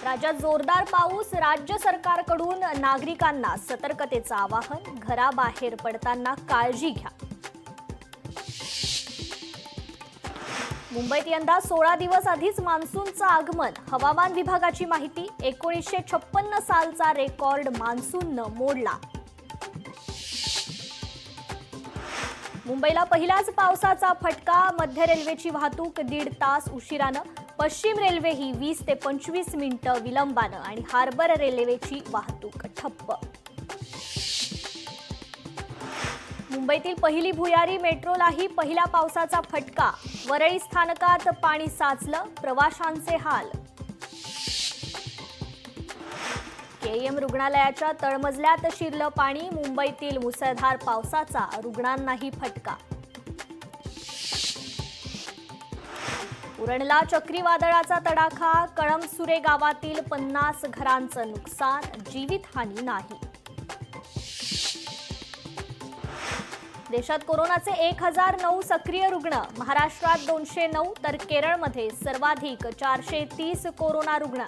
राज्यात जोरदार पाऊस, राज्य सरकारकडून नागरिकांना सतर्कतेचं आवाहन, घराबाहेर पडताना काळजी घ्या. मुंबईत यंदा 16 दिवस आधीच मान्सूनचं आगमन, हवामान विभागाची माहिती. 1956 सालचा रेकॉर्ड मान्सूननं मोडला. मुंबईला पहिल्याच पावसाचा फटका, मध्य रेल्वेची वाहतूक 1.5 तास उशिरानं, पश्चिम रेल्वे ही 20 ते 25 मिनिटं विलंबानं आणि हार्बर रेल्वेची वाहतूक ठप्प. मुंबईतील पहिली भुयारी मेट्रोलाही पहिल्या पावसाचा फटका, वरळी स्थानकात पाणी साचलं, प्रवाशांचे हाल. केईएम रुग्णालयाच्या तळमजल्यात शिरलं पाणी, मुंबईतील मुसळधार पावसाचा रुग्णांनाही फटका. उरणला चक्रीवादळाचा तडाखा, कळमसुरे गावातील 50 घरांचं नुकसान, जीवितहानी नाही. देशात कोरोनाचे 1009 सक्रिय रुग्ण, महाराष्ट्रात 209 तर केरळमध्ये सर्वाधिक 430 कोरोना रुग्ण.